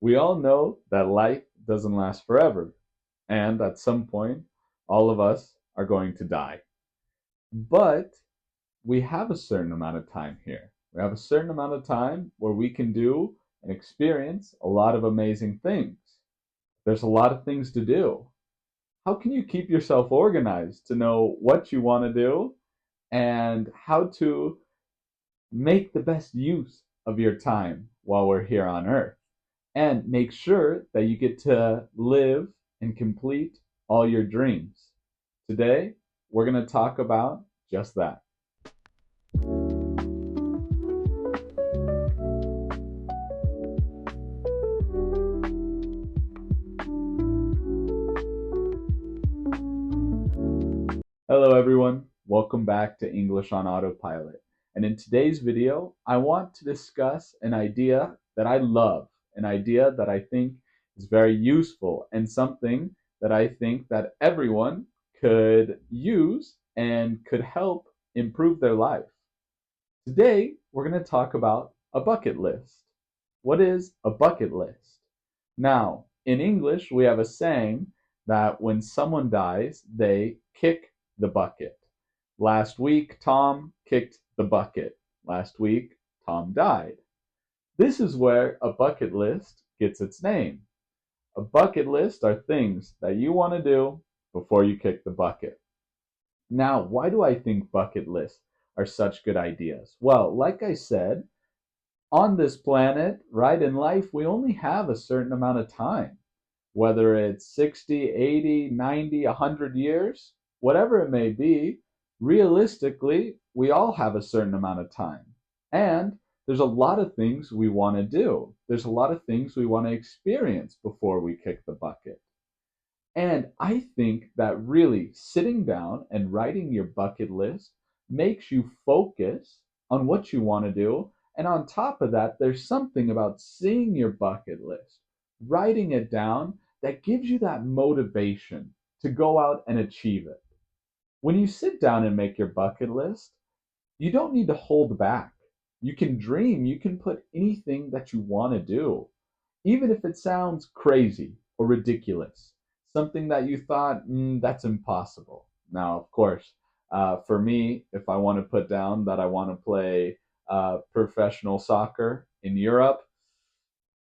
We all know that life doesn't last forever, and at some point, all of us are going to die. But we have a certain amount of time here. We have a certain amount of time where we can do and experience a lot of amazing things. There's a lot of things to do. How can you keep yourself organized to know what you want to do and how to make the best use of your time while we're here on Earth? And make sure that you get to live and complete all your dreams. Today, we're going to talk about just that. Hello, everyone. Welcome back to English on Autopilot. And in today's video, I want to discuss an idea that I love, an idea that I think is very useful, and something that I think that everyone could use and could help improve their life. Today, we're going to talk about a bucket list. What is a bucket list? Now, in English, we have a saying that when someone dies, they kick the bucket. Last week, Tom kicked the bucket. Last week, Tom died. This is where a bucket list gets its name. A bucket list are things that you want to do before you kick the bucket. Now, why do I think bucket lists are such good ideas? Well, like I said, on this planet, right, in life, we only have a certain amount of time. Whether it's 60, 80, 90, 100 years, whatever it may be, realistically, we all have a certain amount of time. And there's a lot of things we want to do. There's a lot of things we want to experience before we kick the bucket. And I think that really sitting down and writing your bucket list makes you focus on what you want to do. And on top of that, there's something about seeing your bucket list, writing it down, that gives you that motivation to go out and achieve it. When you sit down and make your bucket list, you don't need to hold back. You can dream, you can put anything that you want to do, even if it sounds crazy or ridiculous, something that you thought, that's impossible. Now, of course, for me, if I want to put down that I want to play professional soccer in Europe,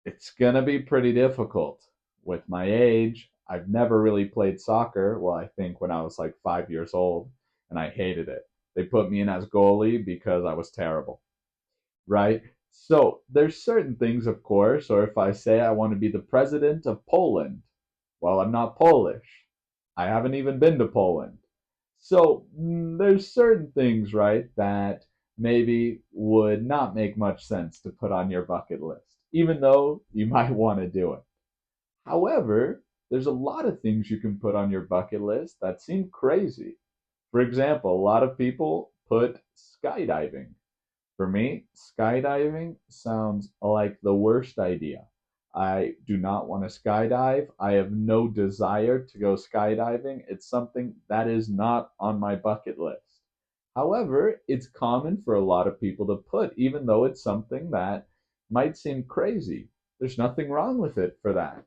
it's going to be pretty difficult. With my age, I've never really played soccer. Well, I think when I was like 5 years old, and I hated it. They put me in as goalie because I was terrible, right? So there's certain things, of course, or if I say I want to be the president of Poland, well, I'm not Polish. I haven't even been to Poland. So there's certain things, right, that maybe would not make much sense to put on your bucket list, even though you might want to do it. However, there's a lot of things you can put on your bucket list that seem crazy. For example, a lot of people put skydiving. For me, skydiving sounds like the worst idea. I do not want to skydive. I have no desire to go skydiving. It's something that is not on my bucket list. However, it's common for a lot of people to put, even though it's something that might seem crazy. There's nothing wrong with it for that.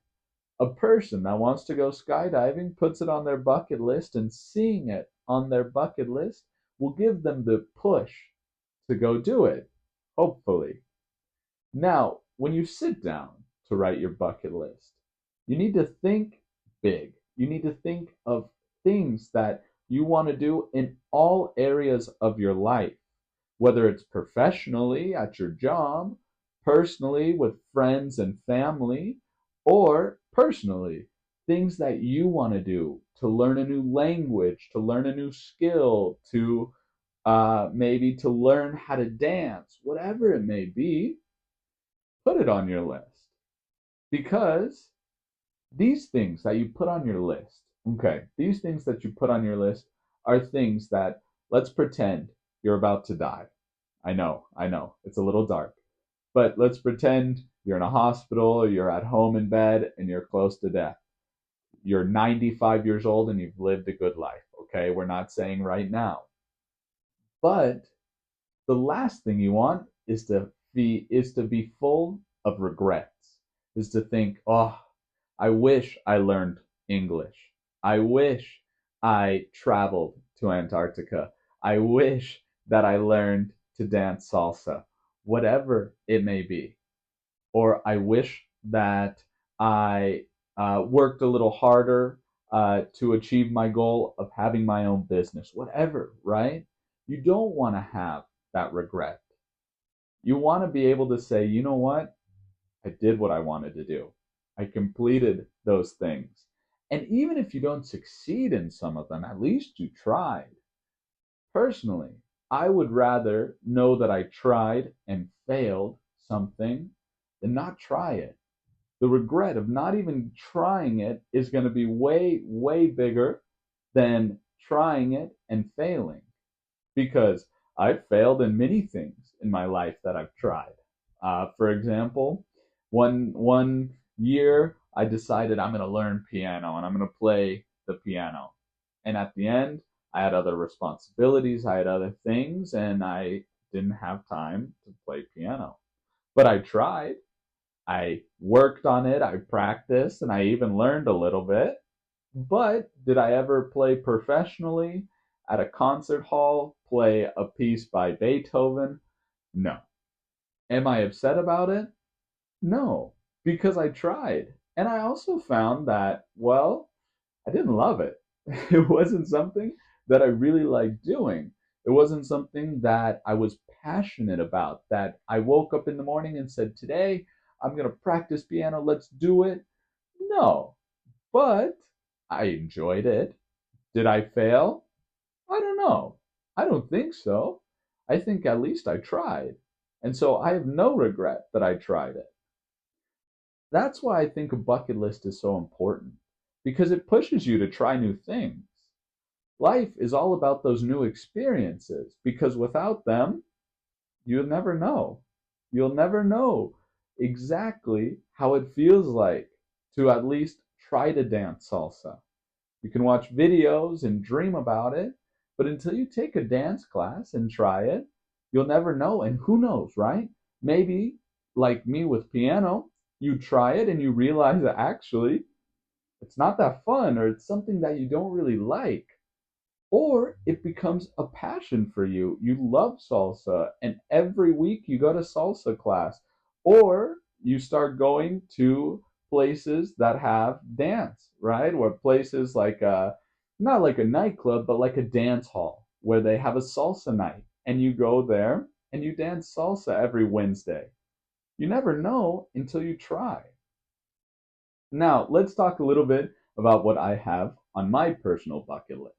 A person that wants to go skydiving puts it on their bucket list, and seeing it on their bucket list will give them the push to go do it, hopefully. Now, when you sit down to write your bucket list, you need to think big. You need to think of things that you want to do in all areas of your life, whether it's professionally at your job, personally with friends and family, or personally, things that you want to do to learn a new language, to learn a new skill, to maybe to learn how to dance, whatever it may be, put it on your list. Because these things that you put on your list, okay, these things that you put on your list are things that, let's pretend you're about to die. I know, it's a little dark. But let's pretend you're in a hospital, you're at home in bed, and you're close to death. You're 95 years old and you've lived a good life, okay? We're not saying right now. But the last thing you want is to be full of regrets. is to think, oh, I wish I learned English. I wish I traveled to Antarctica. I wish that I learned to dance salsa, whatever it may be. Or I wish that I worked a little harder to achieve my goal of having my own business, whatever, right? You don't want to have that regret. You want to be able to say, you know what? I did what I wanted to do. I completed those things. And even if you don't succeed in some of them, at least you tried. Personally, I would rather know that I tried and failed something than not try it. The regret of not even trying it is going to be way, way bigger than trying it and failing, because I've failed in many things in my life that I've tried. For example, one year I decided I'm going to learn piano and I'm going to play the piano, and at the end I had other responsibilities, I had other things, and I didn't have time to play piano. But I tried. I worked on it, I practiced, and I even learned a little bit. But did I ever play professionally at a concert hall, play a piece by Beethoven? No. Am I upset about it? No, because I tried. And I also found that, well, I didn't love it. It wasn't something that I really liked doing. It wasn't something that I was passionate about, that I woke up in the morning and said, today I'm going to practice piano, let's do it. No, but I enjoyed it. Did I fail? I don't know. I don't think so. I think at least I tried. And so I have no regret that I tried it. That's why I think a bucket list is so important, because it pushes you to try new things. Life is all about those new experiences, because without them, you'll never know. You'll never know exactly how it feels like to at least try to dance salsa. You can watch videos and dream about it, but until you take a dance class and try it, you'll never know. And who knows, right? Maybe, like me with piano, you try it and you realize that actually it's not that fun, or it's something that you don't really like, or it becomes a passion for you. You love salsa, and every week you go to salsa class, or you start going to places that have dance, right? Or places like not like a nightclub, but like a dance hall where they have a salsa night, and you go there and you dance salsa every Wednesday. You never know until you try. Now, let's talk a little bit about what I have on my personal bucket list.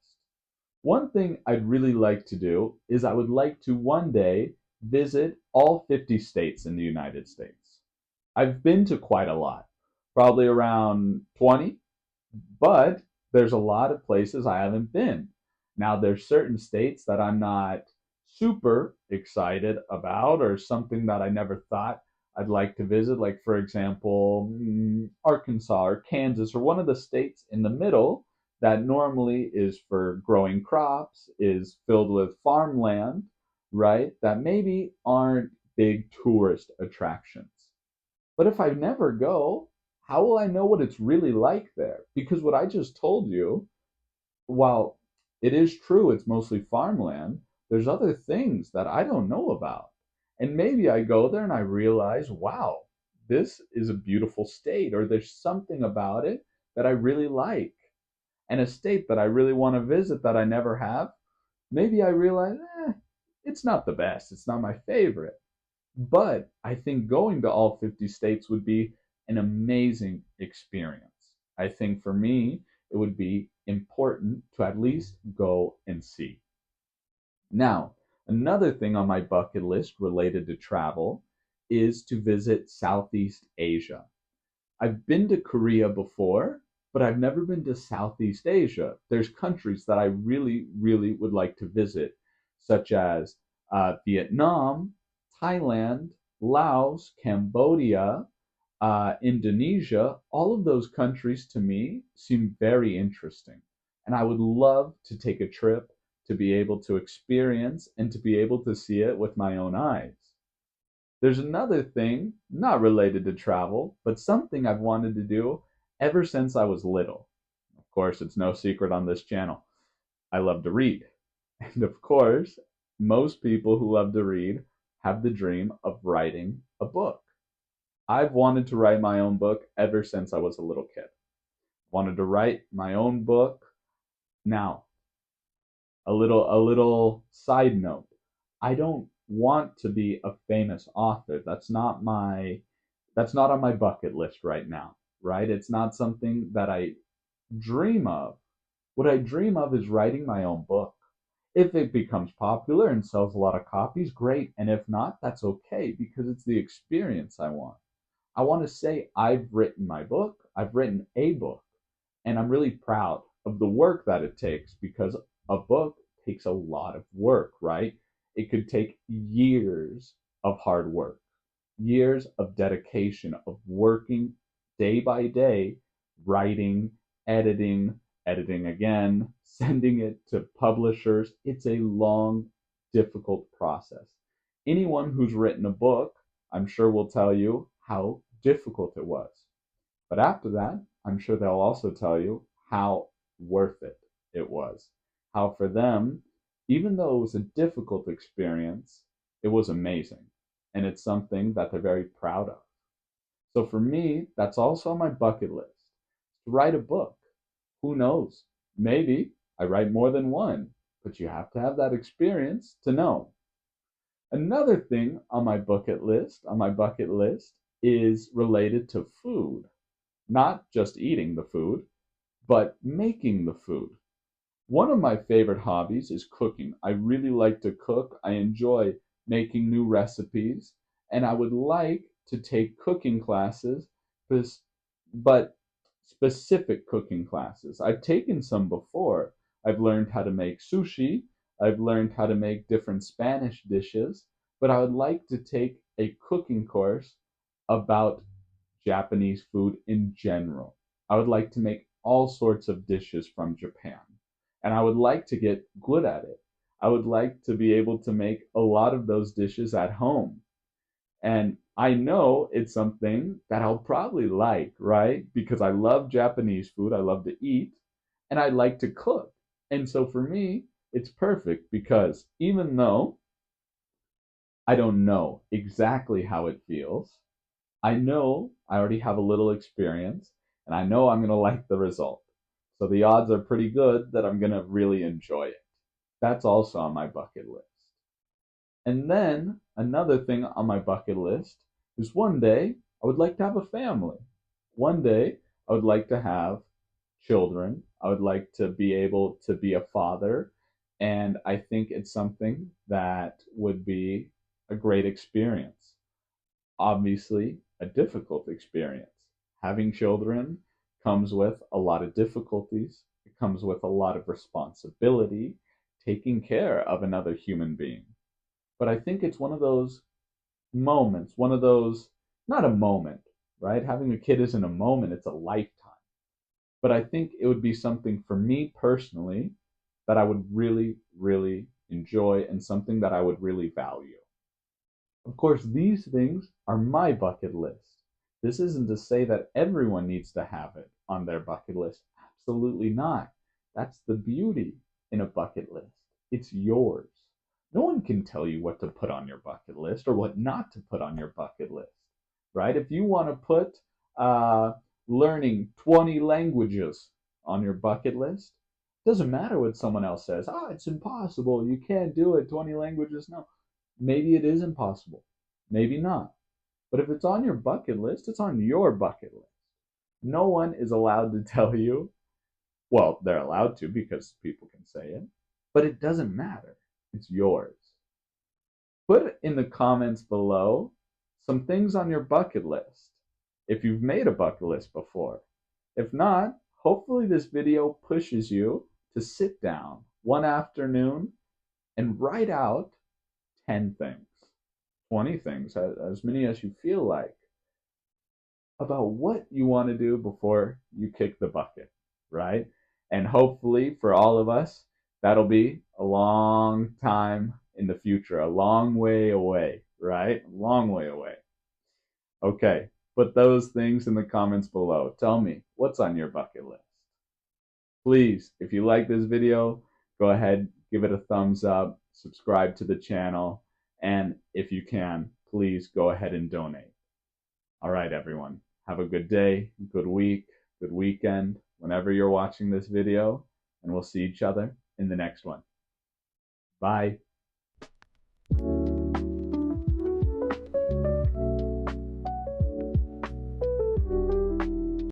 One thing I'd really like to do is I would like to one day visit all 50 states in the United States. I've been to quite a lot, probably around 20, but there's a lot of places I haven't been. Now, there's certain states that I'm not super excited about, or something that I never thought I'd like to visit, like, for example, Arkansas or Kansas, or one of the states in the middle that normally is for growing crops, is filled with farmland, right? That maybe aren't big tourist attractions. But if I never go, how will I know what it's really like there? Because what I just told you, while it is true it's mostly farmland, there's other things that I don't know about. And maybe I go there and I realize, wow, this is a beautiful state, or there's something about it that I really like. And a state that I really want to visit that I never have, maybe I realize, it's not the best, it's not my favorite. But I think going to all 50 states would be an amazing experience. I think for me, it would be important to at least go and see. Now, another thing on my bucket list related to travel is to visit Southeast Asia. I've been to Korea before, but I've never been to Southeast Asia. There's countries that I really, really would like to visit, such as Vietnam, Thailand, Laos, Cambodia, Indonesia. All of those countries to me seem very interesting. And I would love to take a trip to be able to experience and to be able to see it with my own eyes. There's another thing, not related to travel, but something I've wanted to do ever since I was little. Of course, it's no secret on this channel. I love to read. And of course, most people who love to read have the dream of writing a book. I've wanted to write my own book ever since I was a little kid. Wanted to write my own book. Now, a little side note. I don't want to be a famous author. That's not on my bucket list right now, right? It's not something that I dream of. What I dream of is writing my own book. If it becomes popular and sells a lot of copies, great. And if not, that's okay because it's the experience I want. I want to say I've written my book, I've written a book, and I'm really proud of the work that it takes because a book takes a lot of work, right? It could take years of hard work, years of dedication, of working day by day, writing, editing, editing again, sending it to publishers. It's a long, difficult process. Anyone who's written a book, I'm sure will tell you how difficult it was. But after that, I'm sure they'll also tell you how worth it was. How for them, even though it was a difficult experience, it was amazing. And it's something that they're very proud of. So for me, that's also on my bucket list to write a book. Who knows? Maybe I write more than one, but you have to have that experience to know. Another thing on my bucket list is related to food. Not just eating the food, but making the food. One of my favorite hobbies is cooking. I really like to cook. I enjoy making new recipes, and I would like to take cooking classes, but specific cooking classes. I've taken some before. I've learned how to make sushi, I've learned how to make different Spanish dishes, but I would like to take a cooking course about Japanese food in general. I would like to make all sorts of dishes from Japan. And I would like to get good at it. I would like to be able to make a lot of those dishes at home. And I know it's something that I'll probably like, right? Because I love Japanese food, I love to eat, and I like to cook. And so for me, it's perfect because even though I don't know exactly how it feels, I know I already have a little experience and I know I'm going to like the result. So the odds are pretty good that I'm going to really enjoy it. That's also on my bucket list. And then another thing on my bucket list is one day I would like to have a family. One day I would like to have children. I would like to be able to be a father. And I think it's something that would be a great experience. Obviously, a difficult experience. Having children comes with a lot of difficulties, it comes with a lot of responsibility, taking care of another human being. But I think it's one of those moments, one of those, not a moment, right? Having a kid isn't a moment, it's a lifetime. But I think it would be something for me personally that I would really, really enjoy and something that I would really value. Of course, these things are my bucket list. This isn't to say that everyone needs to have it on their bucket list. Absolutely not. That's the beauty in a bucket list. It's yours. No one can tell you what to put on your bucket list or what not to put on your bucket list, right? If you want to put learning 20 languages on your bucket list, doesn't matter what someone else says. Oh, it's impossible. You can't do it. 20 languages. No. Maybe it is impossible. Maybe not. But if it's on your bucket list, it's on your bucket list. No one is allowed to tell you, well, they're allowed to because people can say it, but it doesn't matter. It's yours. Put in the comments below some things on your bucket list if you've made a bucket list before. If not, hopefully this video pushes you to sit down one afternoon and write out 10 things, 20 things, as many as you feel like, about what you want to do before you kick the bucket, right? And hopefully for all of us, that'll be a long time in the future, a long way away. right? Long way away. Okay, put those things in the comments below. Tell me, what's on your bucket list? Please, if you like this video, go ahead, give it a thumbs up, subscribe to the channel, and if you can, please go ahead and donate. All right, everyone. Have a good day, good week, good weekend, whenever you're watching this video, and we'll see each other in the next one. Bye.